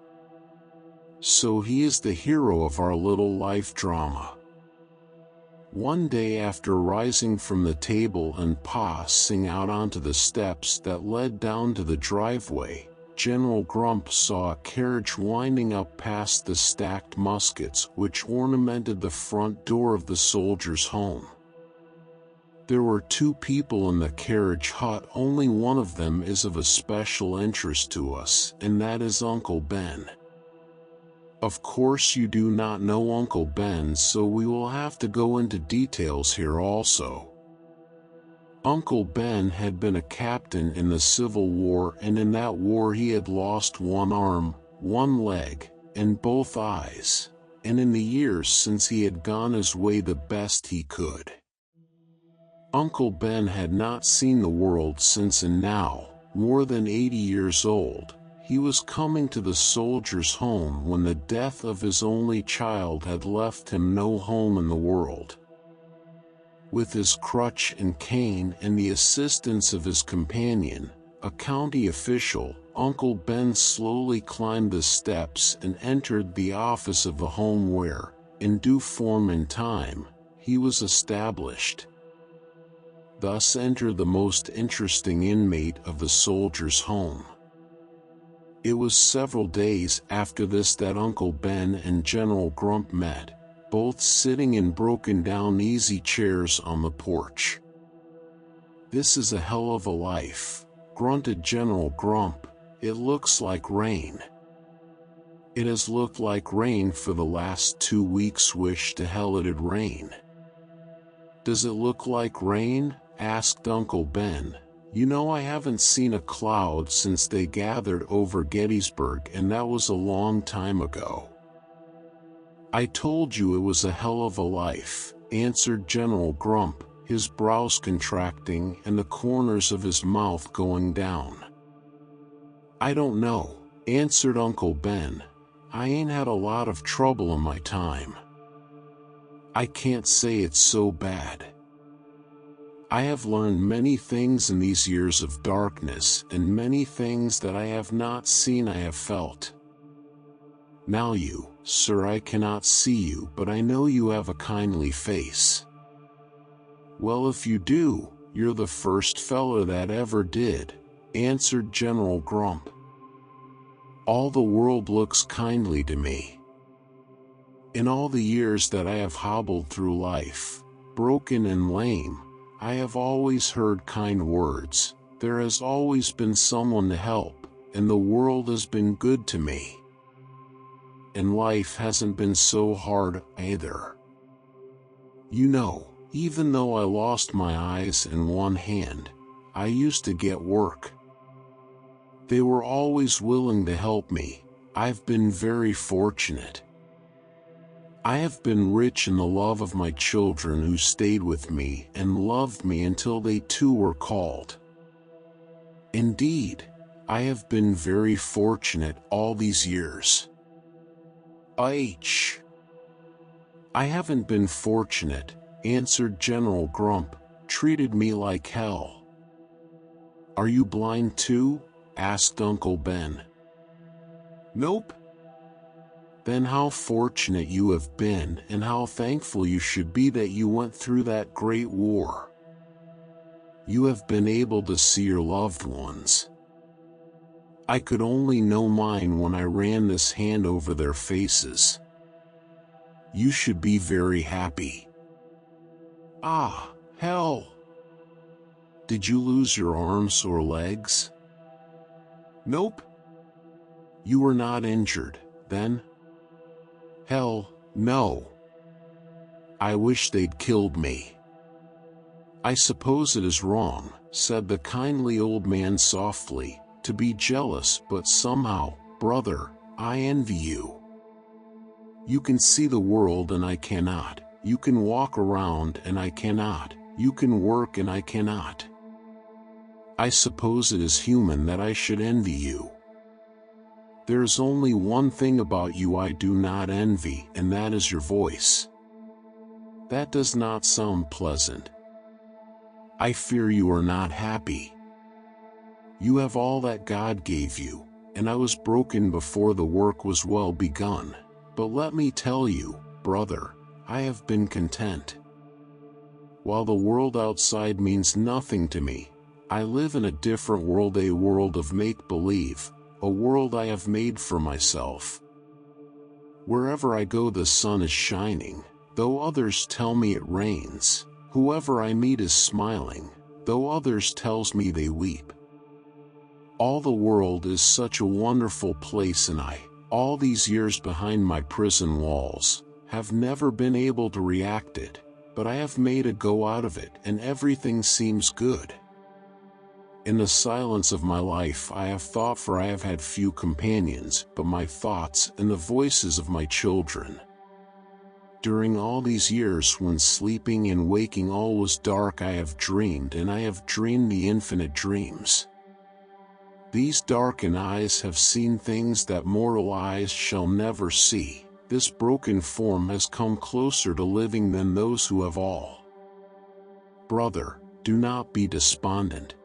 So he is the hero of our little life drama. One day, after rising from the table and passing out onto the steps that led down to the driveway, General Grump saw a carriage winding up past the stacked muskets which ornamented the front door of the soldier's home. There were 2 people in the carriage hut. Only one of them is of a special interest to us, and that is Uncle Ben. Of course you do not know Uncle Ben, so we will have to go into details here also. Uncle Ben had been a captain in the Civil War, and in that war he had lost one arm, one leg, and both eyes, and in the years since he had gone his way the best he could. Uncle Ben had not seen the world since, and now, more than 80 years old, he was coming to the soldier's home when the death of his only child had left him no home in the world. With his crutch and cane and the assistance of his companion, a county official, Uncle Ben slowly climbed the steps and entered the office of the home where, in due form and time, he was established. Thus entered the most interesting inmate of the soldier's home. It was several days after this that Uncle Ben and General Grump met, both sitting in broken-down easy chairs on the porch. "This is a hell of a life," grunted General Grump. "It looks like rain." "It has looked like rain for the last 2 weeks. Wish to hell it'd rain." "Does it look like rain?" asked Uncle Ben. "You know, I haven't seen a cloud since they gathered over Gettysburg, and that was a long time ago." "I told you it was a hell of a life," answered General Grump, his brows contracting and the corners of his mouth going down. "I don't know," answered Uncle Ben. "I ain't had a lot of trouble in my time. I can't say it's so bad. I have learned many things in these years of darkness, and many things that I have not seen I have felt. Now you, sir, I cannot see you, but I know you have a kindly face." "Well, if you do, you're the first fella that ever did," answered General Grump. "All the world looks kindly to me. In all the years that I have hobbled through life, broken and lame, I have always heard kind words. There has always been someone to help, and the world has been good to me. And life hasn't been so hard either. You know, even though I lost my eyes and one hand, I used to get work. They were always willing to help me. I've been very fortunate. I have been rich in the love of my children who stayed with me and loved me until they too were called. Indeed, I have been very fortunate all these years. I haven't been fortunate, answered General Grump, treated me like hell. Are you blind too? Asked Uncle Ben. Nope. Then how fortunate you have been and how thankful you should be that you went through that great war. You have been able to see your loved ones. I could only know mine when I ran this hand over their faces. You should be very happy. Ah, hell! Did you lose your arms or legs? Nope. You were not injured, then? Hell, no. I wish they'd killed me. I suppose it is wrong, said the kindly old man softly, to be jealous, but somehow, brother, I envy you. You can see the world and I cannot. You can walk around and I cannot. You can work and I cannot. I suppose it is human that I should envy you. There's only one thing about you I do not envy, and that is your voice. That does not sound pleasant. I fear you are not happy. You have all that God gave you, and I was broken before the work was well begun. But let me tell you, brother, I have been content. While the world outside means nothing to me, I live in a different world, a world of make-believe, a world I have made for myself. Wherever I go the sun is shining, though others tell me it rains. Whoever I meet is smiling, though others tells me they weep. All the world is such a wonderful place, and I, all these years behind my prison walls, have never been able to react it, but I have made a go out of it and everything seems good. In the silence of my life I have thought, for I have had few companions but my thoughts and the voices of my children. During all these years, when sleeping and waking all was dark, I have dreamed, and I have dreamed the infinite dreams. These darkened eyes have seen things that mortal eyes shall never see. This broken form has come closer to living than those who have all. Brother, do not be despondent.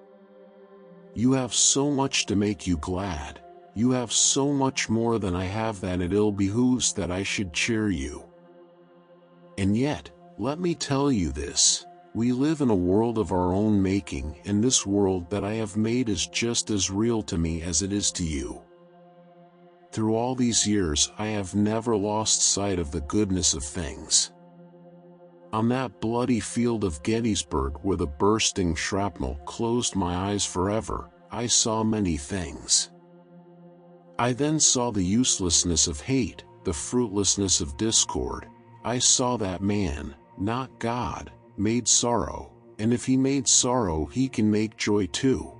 You have so much to make you glad. You have so much more than I have that it ill behooves that I should cheer you. And yet, let me tell you this. We live in a world of our own making, and this world that I have made is just as real to me as it is to you. Through all these years I have never lost sight of the goodness of things. On that bloody field of Gettysburg where the bursting shrapnel closed my eyes forever, I saw many things. I then saw the uselessness of hate, the fruitlessness of discord. I saw that man, not God, made sorrow, and if he made sorrow he can make joy too.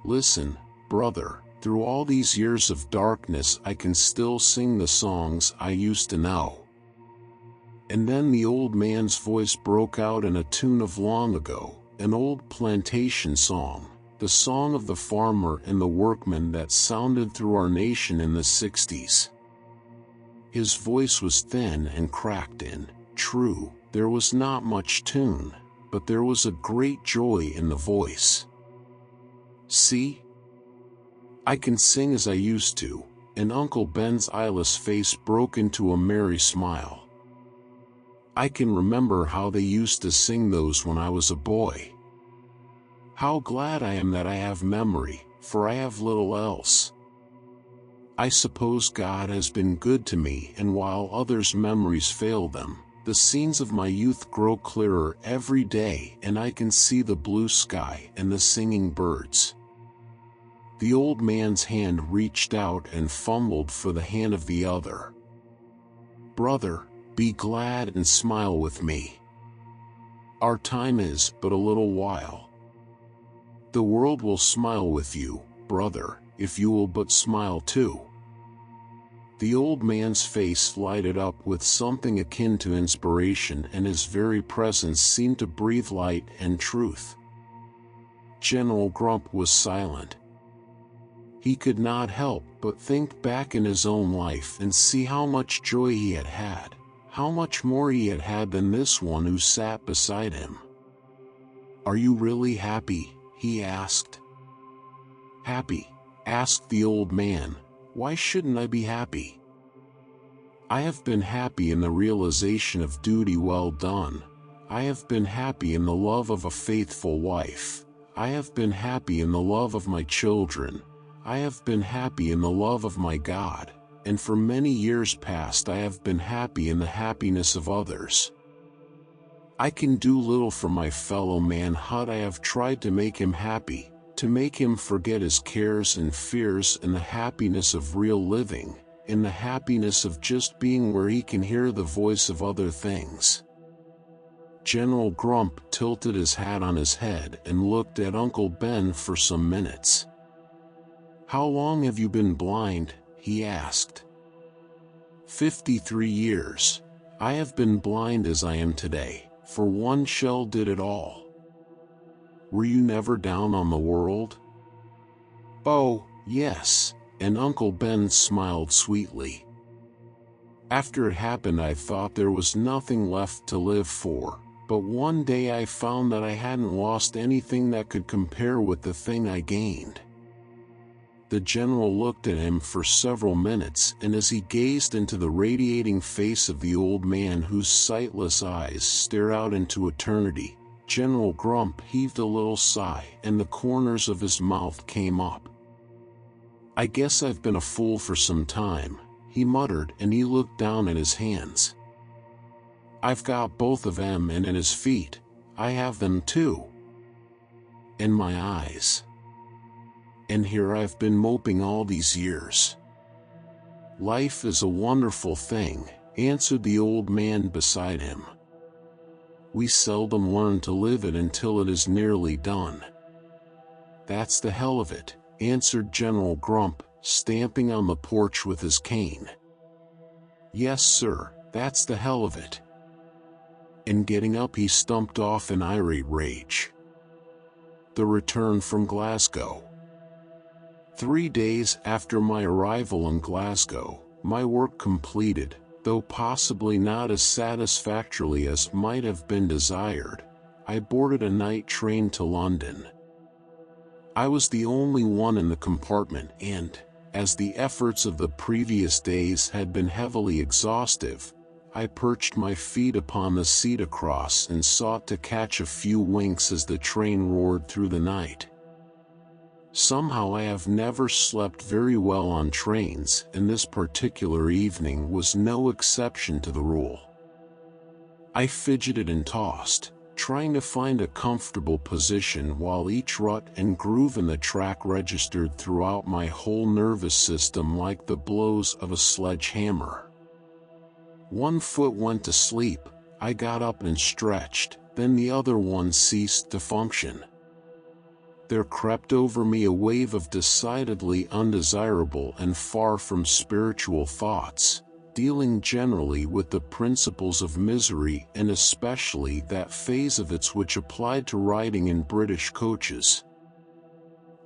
Listen, brother, through all these years of darkness I can still sing the songs I used to know. And then the old man's voice broke out in a tune of long ago, an old plantation song, the song of the farmer and the workman that sounded through our nation in the 60s. His voice was thin and cracked and, true, there was not much tune, but there was a great joy in the voice. See? I can sing as I used to, and Uncle Ben's eyeless face broke into a merry smile. I can remember how they used to sing those when I was a boy. How glad I am that I have memory, for I have little else. I suppose God has been good to me, and while others' memories fail them, the scenes of my youth grow clearer every day, and I can see the blue sky and the singing birds. The old man's hand reached out and fumbled for the hand of the other. Brother, be glad and smile with me. Our time is but a little while. The world will smile with you, brother, if you will but smile too. The old man's face lighted up with something akin to inspiration, and his very presence seemed to breathe light and truth. General Grump was silent. He could not help but think back in his own life and see how much joy he had had, how much more he had had than this one who sat beside him. "Are you really happy?" he asked. "Happy?" asked the old man. "Why shouldn't I be happy? I have been happy in the realization of duty well done. I have been happy in the love of a faithful wife. I have been happy in the love of my children. I have been happy in the love of my God, and for many years past I have been happy in the happiness of others. I can do little for my fellow man, but I have tried to make him happy, to make him forget his cares and fears in the happiness of real living, in the happiness of just being where he can hear the voice of other things." General Grump tilted his hat on his head and looked at Uncle Ben for some minutes. "How long have you been blind?" he asked. 53 years. I have been blind as I am today, for one shell did it all." "Were you never down on the world?" "Oh, yes," and Uncle Ben smiled sweetly. "After it happened I thought there was nothing left to live for, but one day I found that I hadn't lost anything that could compare with the thing I gained." The general looked at him for several minutes, and as he gazed into the radiating face of the old man whose sightless eyes stare out into eternity, General Grump heaved a little sigh and the corners of his mouth came up. "I guess I've been a fool for some time," he muttered, and he looked down at his hands. "I've got both of them, and in his feet, I have them too. And my eyes. And here I've been moping all these years." "Life is a wonderful thing," answered the old man beside him. "We seldom learn to live it until it is nearly done." "That's the hell of it," answered General Grump, stamping on the porch with his cane. "Yes, sir, that's the hell of it." And getting up he stumped off in irate rage. The return from Glasgow. 3 days after my arrival in Glasgow, my work completed, though possibly not as satisfactorily as might have been desired, I boarded a night train to London. I was the only one in the compartment, and, as the efforts of the previous days had been heavily exhaustive, I perched my feet upon the seat across and sought to catch a few winks as the train roared through the night. Somehow I have never slept very well on trains, and this particular evening was no exception to the rule. I fidgeted and tossed, trying to find a comfortable position while each rut and groove in the track registered throughout my whole nervous system like the blows of a sledgehammer. One foot went to sleep, I got up and stretched, then the other one ceased to function. There crept over me a wave of decidedly undesirable and far from spiritual thoughts, dealing generally with the principles of misery and especially that phase of its which applied to riding in British coaches.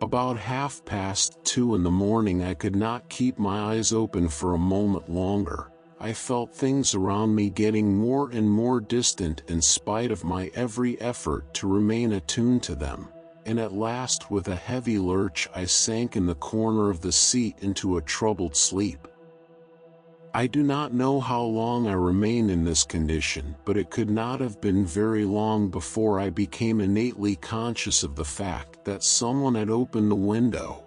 About 2:30 in the morning I could not keep my eyes open for a moment longer. I felt things around me getting more and more distant in spite of my every effort to remain attuned to them, and at last with a heavy lurch I sank in the corner of the seat into a troubled sleep. I do not know how long I remained in this condition, but it could not have been very long before I became innately conscious of the fact that someone had opened the window.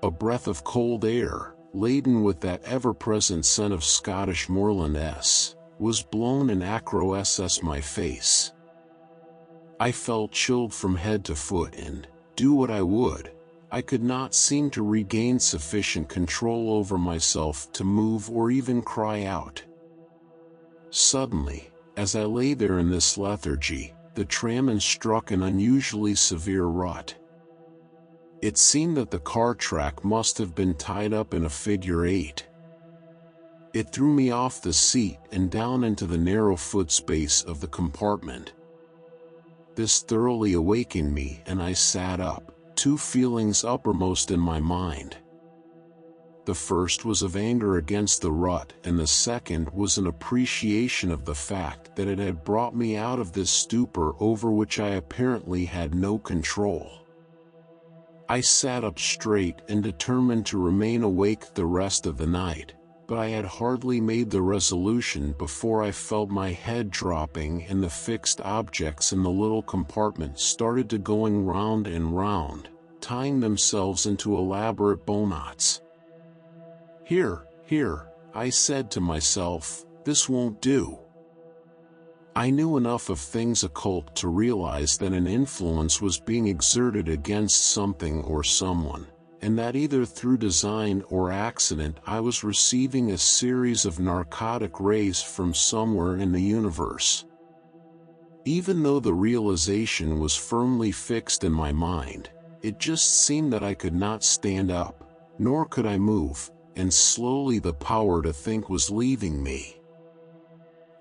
A breath of cold air, laden with that ever-present scent of Scottish moorland was blown in across my face. I felt chilled from head to foot, and, do what I would, I could not seem to regain sufficient control over myself to move or even cry out. Suddenly, as I lay there in this lethargy, the tram and struck an unusually severe rut. It seemed that the car track must have been tied up in a figure eight. It threw me off the seat and down into the narrow footspace of the compartment. This thoroughly awakened me, and I sat up, two feelings uppermost in my mind. The first was of anger against the rut, and the second was an appreciation of the fact that it had brought me out of this stupor over which I apparently had no control. I sat up straight and determined to remain awake the rest of the night, but I had hardly made the resolution before I felt my head dropping and the fixed objects in the little compartment started to going round and round, tying themselves into elaborate bowknots. Here, I said to myself, this won't do. I knew enough of things occult to realize that an influence was being exerted against something or someone, and that either through design or accident I was receiving a series of narcotic rays from somewhere in the universe. Even though the realization was firmly fixed in my mind, it just seemed that I could not stand up, nor could I move, and slowly the power to think was leaving me.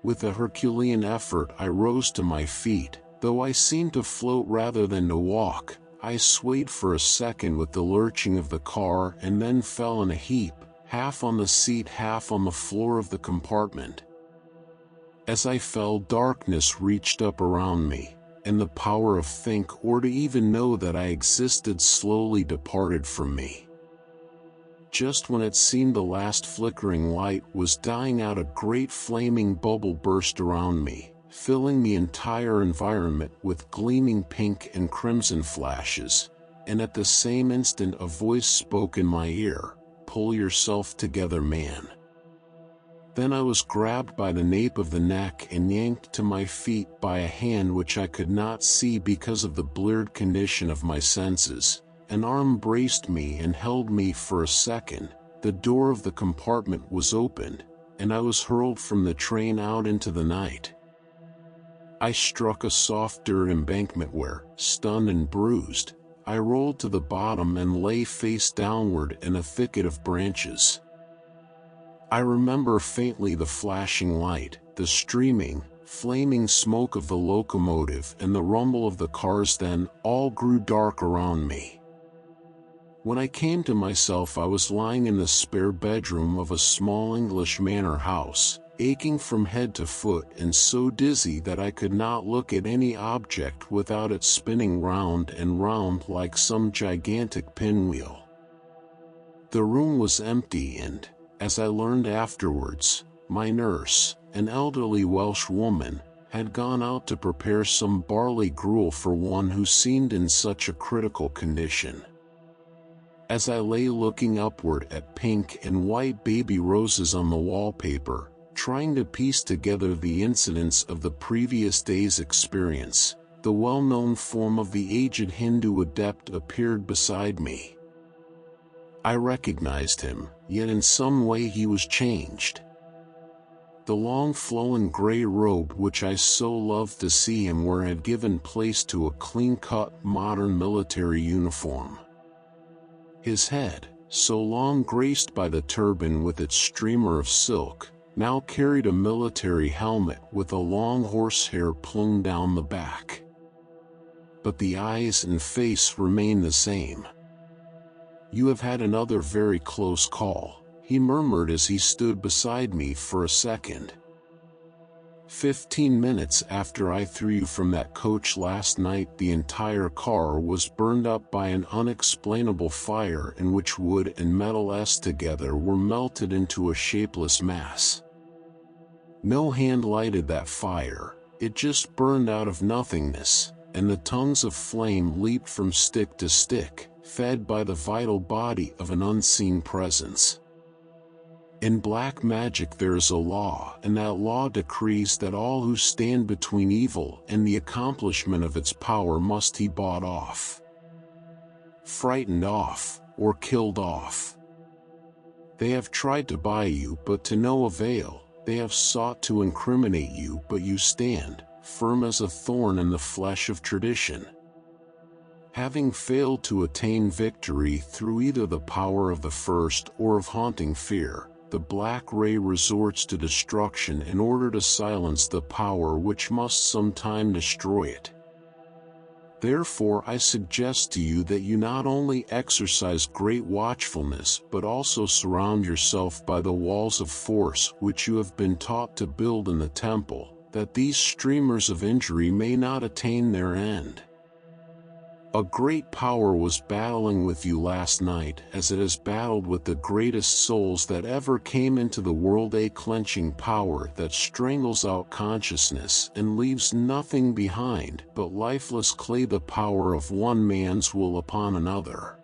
With a Herculean effort I rose to my feet. Though I seemed to float rather than to walk, I swayed for a second with the lurching of the car and then fell in a heap, half on the seat, half on the floor of the compartment. As I fell, darkness reached up around me, and the power of think or to even know that I existed slowly departed from me. Just when it seemed the last flickering light was dying out, a great flaming bubble burst around me, filling the entire environment with gleaming pink and crimson flashes, and at the same instant a voice spoke in my ear, "Pull yourself together, man." Then I was grabbed by the nape of the neck and yanked to my feet by a hand which I could not see because of the blurred condition of my senses. An arm braced me and held me for a second. The door of the compartment was opened, and I was hurled from the train out into the night. I struck a soft dirt embankment where, stunned and bruised, I rolled to the bottom and lay face downward in a thicket of branches. I remember faintly the flashing light, the streaming, flaming smoke of the locomotive and the rumble of the cars. Then all grew dark around me. When I came to myself, I was lying in the spare bedroom of a small English manor house, aching from head to foot and so dizzy that I could not look at any object without it spinning round and round like some gigantic pinwheel. The room was empty and, as I learned afterwards, my nurse, an elderly Welsh woman, had gone out to prepare some barley gruel for one who seemed in such a critical condition. As I lay looking upward at pink and white baby roses on the wallpaper, trying to piece together the incidents of the previous day's experience, the well-known form of the aged Hindu adept appeared beside me. I recognized him, yet in some way he was changed. The long flowing gray robe which I so loved to see him wear had given place to a clean-cut modern military uniform. His head, so long graced by the turban with its streamer of silk, now carried a military helmet with a long horsehair plume down the back. But the eyes and face remained the same. "You have had another very close call," he murmured as he stood beside me for a second. 15 minutes after I threw you from that coach last night, the entire car was burned up by an unexplainable fire in which wood and metal together were melted into a shapeless mass. No hand lighted that fire, it just burned out of nothingness, and the tongues of flame leaped from stick to stick, fed by the vital body of an unseen presence. In black magic there is a law, and that law decrees that all who stand between evil and the accomplishment of its power must be bought off, frightened off, or killed off. They have tried to buy you, but to no avail. They have sought to incriminate you, but you stand, firm as a thorn in the flesh of tradition. Having failed to attain victory through either the power of the first or of haunting fear, the black ray resorts to destruction in order to silence the power which must sometime destroy it. Therefore I suggest to you that you not only exercise great watchfulness but also surround yourself by the walls of force which you have been taught to build in the temple, that these streamers of injury may not attain their end. A great power was battling with you last night as it has battled with the greatest souls that ever came into the world, a clenching power that strangles out consciousness and leaves nothing behind but lifeless clay, the power of one man's will upon another.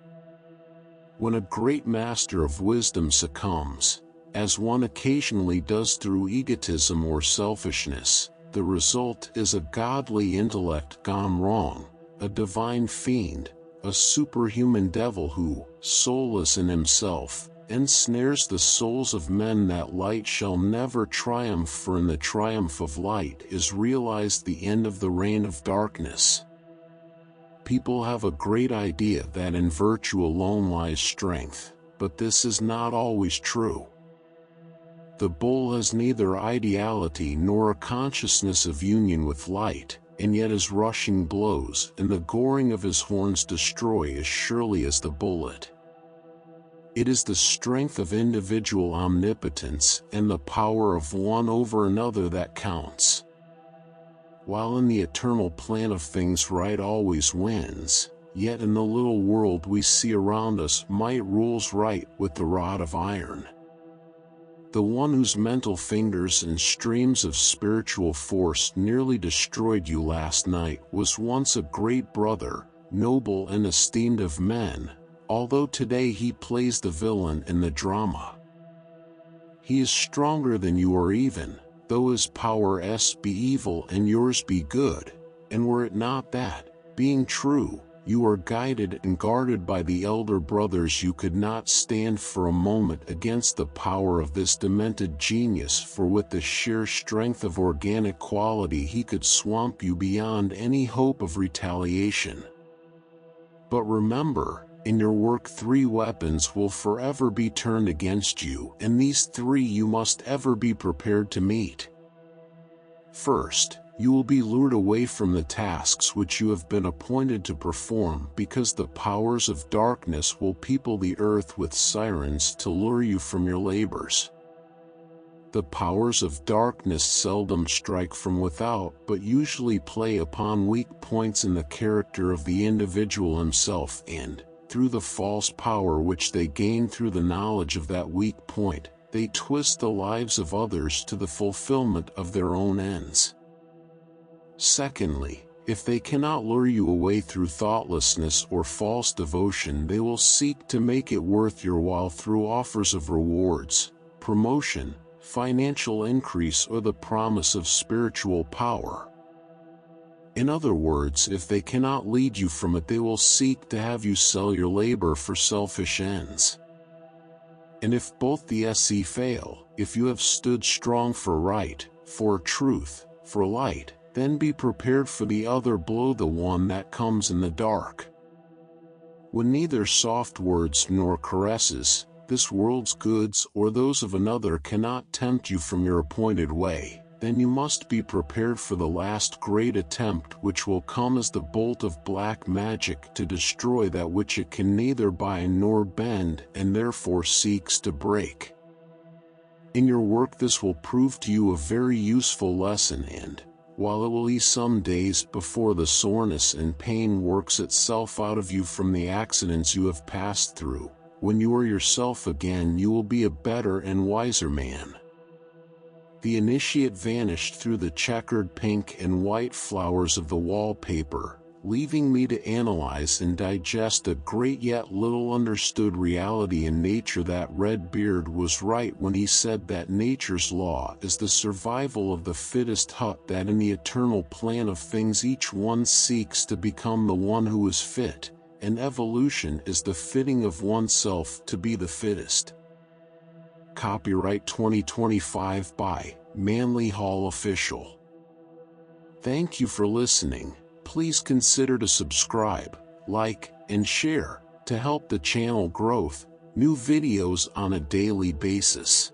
When a great master of wisdom succumbs, as one occasionally does through egotism or selfishness, the result is a godly intellect gone wrong, a divine fiend, a superhuman devil who, soulless in himself, ensnares the souls of men. That light shall never triumph, for in the triumph of light is realized the end of the reign of darkness. People have a great idea that in virtue alone lies strength, but this is not always true. The bull has neither ideality nor a consciousness of union with light, and yet his rushing blows and the goring of his horns destroy as surely as the bullet. It is the strength of individual omnipotence and the power of one over another that counts. While in the eternal plan of things right always wins, yet in the little world we see around us might rules right with the rod of iron. The one whose mental fingers and streams of spiritual force nearly destroyed you last night was once a great brother, noble and esteemed of men, although today he plays the villain in the drama. He is stronger than you are, even though his powers be evil and yours be good, and were it not that, being true, you are guided and guarded by the elder brothers, you could not stand for a moment against the power of this demented genius, for with the sheer strength of organic quality he could swamp you beyond any hope of retaliation. But remember, in your work 3 weapons will forever be turned against you, and these 3 you must ever be prepared to meet. First, you will be lured away from the tasks which you have been appointed to perform, because the powers of darkness will people the earth with sirens to lure you from your labors. The powers of darkness seldom strike from without, but usually play upon weak points in the character of the individual himself, and, through the false power which they gain through the knowledge of that weak point, they twist the lives of others to the fulfillment of their own ends. Secondly, if they cannot lure you away through thoughtlessness or false devotion, they will seek to make it worth your while through offers of rewards, promotion, financial increase, or the promise of spiritual power. In other words, if they cannot lead you from it, they will seek to have you sell your labor for selfish ends. And if both the SE fail, if you have stood strong for right, for truth, for light, then be prepared for the other blow, the one that comes in the dark. When neither soft words nor caresses, this world's goods or those of another, cannot tempt you from your appointed way, then you must be prepared for the last great attempt, which will come as the bolt of black magic to destroy that which it can neither bind nor bend, and therefore seeks to break. In your work this will prove to you a very useful lesson, and, while it will ease some days before the soreness and pain works itself out of you from the accidents you have passed through, when you are yourself again you will be a better and wiser man. The initiate vanished through the checkered pink and white flowers of the wallpaper, leaving me to analyze and digest a great yet little understood reality in nature. That red beard was right when he said that nature's law is the survival of the fittest hut, that in the eternal plan of things each one seeks to become the one who is fit, and evolution is the fitting of oneself to be the fittest. Copyright 2025 by Manly Hall Official. Thank you for listening. Please consider to subscribe, like, and share to help the channel growth, new videos on a daily basis.